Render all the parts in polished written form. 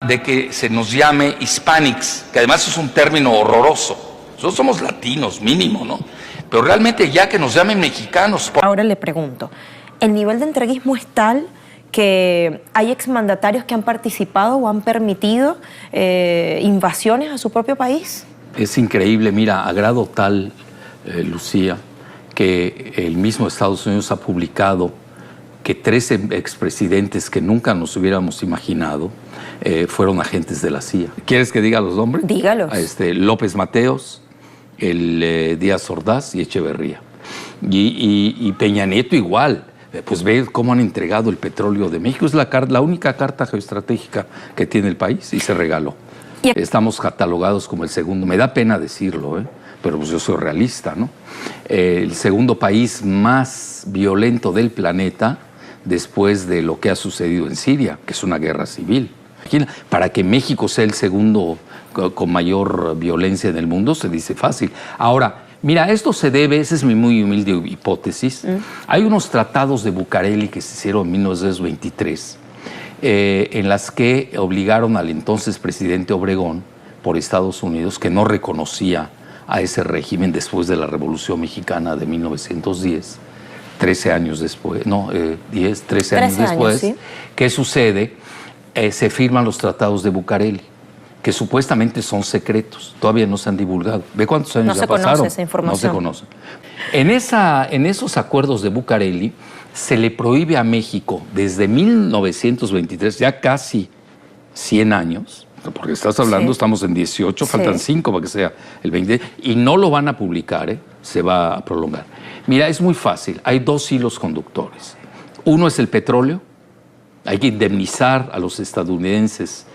de que se nos llame hispanics, que además es un término horroroso. Nosotros somos latinos, mínimo, ¿no? Pero realmente ya que nos llamen mexicanos... Ahora le pregunto, ¿el nivel de entreguismo es tal que hay exmandatarios que han participado o han permitido invasiones a su propio país? Es increíble, mira, a grado tal, Lucía, que el mismo Estados Unidos ha publicado que 13 expresidentes que nunca nos hubiéramos imaginado fueron agentes de la CIA. ¿Quieres que diga los nombres? Dígalos. López Mateos, Díaz Ordaz y Echeverría. Y Peña Nieto igual. Pues ve cómo han entregado el petróleo de México. Es la única carta geoestratégica que tiene el país y se regaló. Estamos catalogados como el segundo, me da pena decirlo, pero pues yo soy realista, ¿no? El segundo país más violento del planeta después de lo que ha sucedido en Siria, que es una guerra civil. Para que México sea el segundo con mayor violencia en el mundo, se dice fácil. Ahora, mira, esto se debe, esa es mi muy humilde hipótesis, hay unos tratados de Bucareli que se hicieron en 1923, en las que obligaron al entonces presidente Obregón por Estados Unidos, que no reconocía a ese régimen después de la Revolución Mexicana de 1910, 13 años después, 13 años después, ¿sí? ¿Qué sucede? Se firman los tratados de Bucareli, que supuestamente son secretos, todavía no se han divulgado. ¿Ve cuántos años ya pasaron? No se conoce esa información. No se conoce. En esos acuerdos de Bucareli se le prohíbe a México desde 1923, ya casi 100 años, porque estás hablando, sí, estamos en 18, faltan 5 para que sea el 20, y no lo van a publicar, se va a prolongar. Mira, es muy fácil, hay dos hilos conductores. Uno es el petróleo, hay que indemnizar a los estadounidenses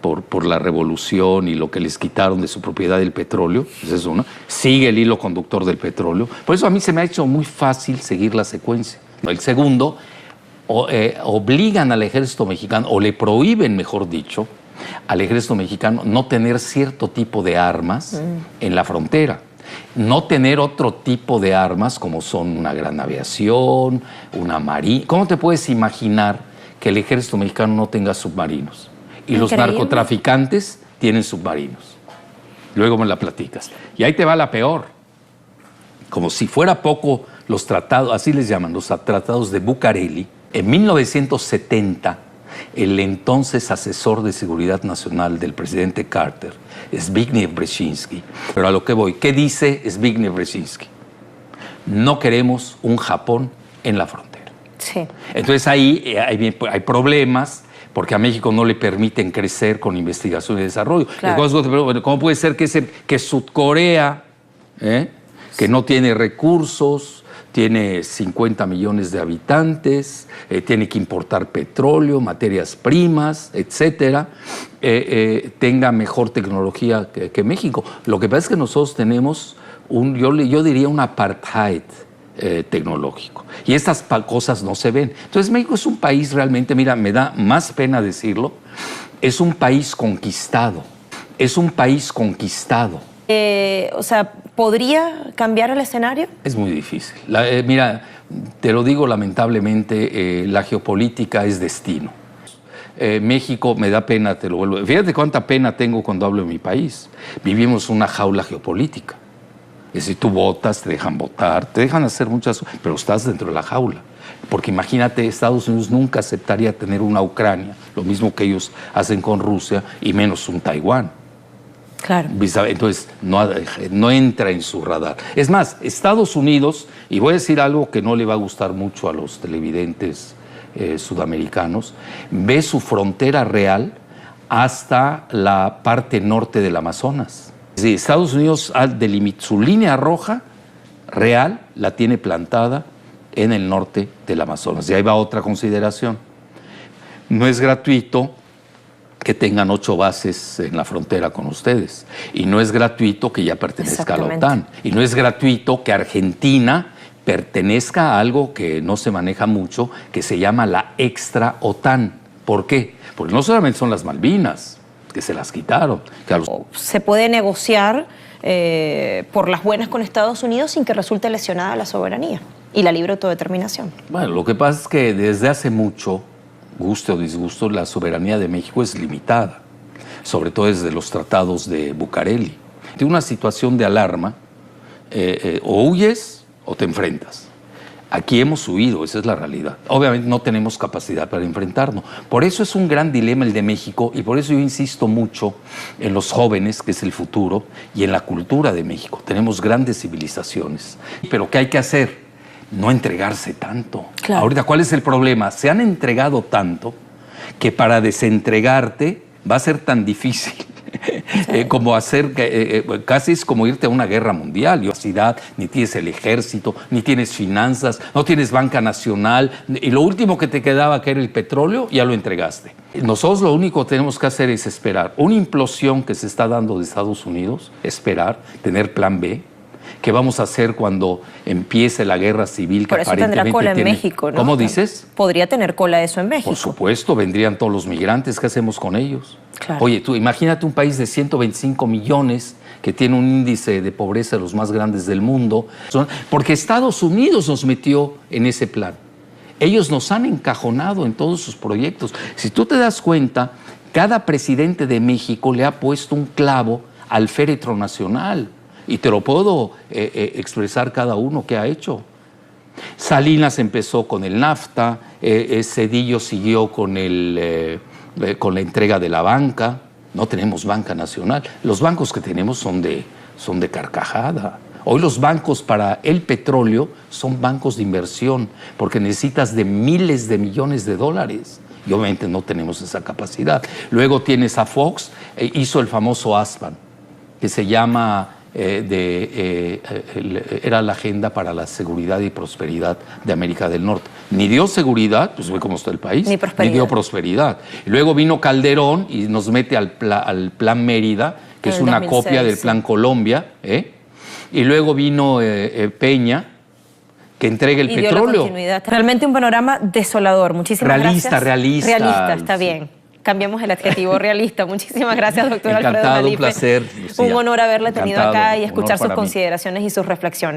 por la revolución y lo que les quitaron de su propiedad del petróleo, esa es una. Sigue el hilo conductor del petróleo. Por eso a mí se me ha hecho muy fácil seguir la secuencia. El segundo, obligan al ejército mexicano, o le prohíben, mejor dicho, al ejército mexicano no tener cierto tipo de armas en la frontera. No tener otro tipo de armas como son una gran aviación, una marina. ¿Cómo te puedes imaginar que el ejército mexicano no tenga submarinos? Y los narcotraficantes tienen submarinos. Luego me la platicas. Y ahí te va la peor. Como si fuera poco, los tratados, así les llaman, los tratados de Bucareli. En 1970, el entonces asesor de seguridad nacional del presidente Carter, Zbigniew Brzezinski. Pero a lo que voy, ¿qué dice Zbigniew Brzezinski? No queremos un Japón en la frontera. Sí. Entonces ahí hay problemas, porque a México no le permiten crecer con investigación y desarrollo. Claro. ¿Cómo puede ser que Sudcorea, que no tiene recursos, tiene 50 millones de habitantes, tiene que importar petróleo, materias primas, etcétera, tenga mejor tecnología que México? Lo que pasa es que nosotros tenemos yo diría un apartheid tecnológico. Y estas cosas no se ven. Entonces México es un país realmente, mira, me da más pena decirlo, es un país conquistado. Es un país conquistado. O sea, ¿podría cambiar el escenario? Es muy difícil. Mira, te lo digo lamentablemente, la geopolítica es destino. México, me da pena, te lo vuelvo. Fíjate cuánta pena tengo cuando hablo de mi país. Vivimos una jaula geopolítica. Es decir, tú votas, te dejan votar, te dejan hacer muchas cosas, pero estás dentro de la jaula. Porque imagínate, Estados Unidos nunca aceptaría tener una Ucrania, lo mismo que ellos hacen con Rusia, y menos un Taiwán. Claro. Entonces, no entra en su radar. Es más, Estados Unidos, y voy a decir algo que no le va a gustar mucho a los televidentes sudamericanos, ve su frontera real hasta la parte norte del Amazonas. Sí, Estados Unidos su línea roja real la tiene plantada en el norte del Amazonas. Y ahí va otra consideración. No es gratuito que tengan 8 bases en la frontera con ustedes. Y no es gratuito que ya pertenezca a la OTAN. Y no es gratuito que Argentina pertenezca a algo que no se maneja mucho, que se llama la extra OTAN. ¿Por qué? Porque no solamente son las Malvinas, que se las quitaron. Se puede negociar por las buenas con Estados Unidos sin que resulte lesionada la soberanía y la libre autodeterminación. Bueno, lo que pasa es que desde hace mucho guste o disgusto, la soberanía de México es limitada, sobre todo desde los tratados de Bucareli. De una situación de alarma, o huyes o te enfrentas. Aquí hemos huido, esa es la realidad. Obviamente no tenemos capacidad para enfrentarnos. Por eso es un gran dilema el de México y por eso yo insisto mucho en los jóvenes, que es el futuro, y en la cultura de México. Tenemos grandes civilizaciones. Pero ¿qué hay que hacer? No entregarse tanto. Claro. Ahorita, ¿cuál es el problema? Se han entregado tanto que para desentregarte va a ser tan difícil. Como hacer, casi es como irte a una guerra mundial. Ni tienes el ejército, ni tienes finanzas, no tienes banca nacional, y lo último que te quedaba, que era el petróleo, ya lo entregaste. Nosotros lo único que tenemos que hacer es esperar. Una implosión que se está dando de Estados Unidos, esperar, tener plan B. ¿Qué vamos a hacer cuando empiece la guerra civil? Por Que eso tendrá cola en México, ¿no? ¿Cómo dices? Podría tener cola eso en México. Por supuesto, vendrían todos los migrantes. ¿Qué hacemos con ellos? Claro. Oye, tú imagínate un país de 125 millones que tiene un índice de pobreza de los más grandes del mundo, porque Estados Unidos nos metió en ese plan. Ellos nos han encajonado en todos sus proyectos. Si tú te das cuenta, cada presidente de México le ha puesto un clavo al féretro nacional. Y te lo puedo expresar cada uno que ha hecho. Salinas empezó con el NAFTA, Zedillo siguió con la entrega de la banca. No tenemos banca nacional. Los bancos que tenemos son de carcajada. Hoy los bancos para el petróleo son bancos de inversión porque necesitas de miles de millones de dólares. Y obviamente no tenemos esa capacidad. Luego tienes a Fox, hizo el famoso ASPAN, que se llama... era la Agenda para la Seguridad y Prosperidad de América del Norte. Ni dio seguridad, pues ve cómo está el país, ni dio prosperidad. Y luego vino Calderón y nos mete al Plan Mérida, que es una 2006, copia del Plan Colombia, y luego vino Peña, que entrega el petróleo. Dio la continuidad. Realmente un panorama desolador. Muchísimas gracias. Realista, está bien. Cambiamos el adjetivo realista. Muchísimas gracias, doctor Alfredo Jalife. Un placer. Un honor haberle tenido acá y Un escuchar honor sus para mí. consideraciones y sus reflexiones.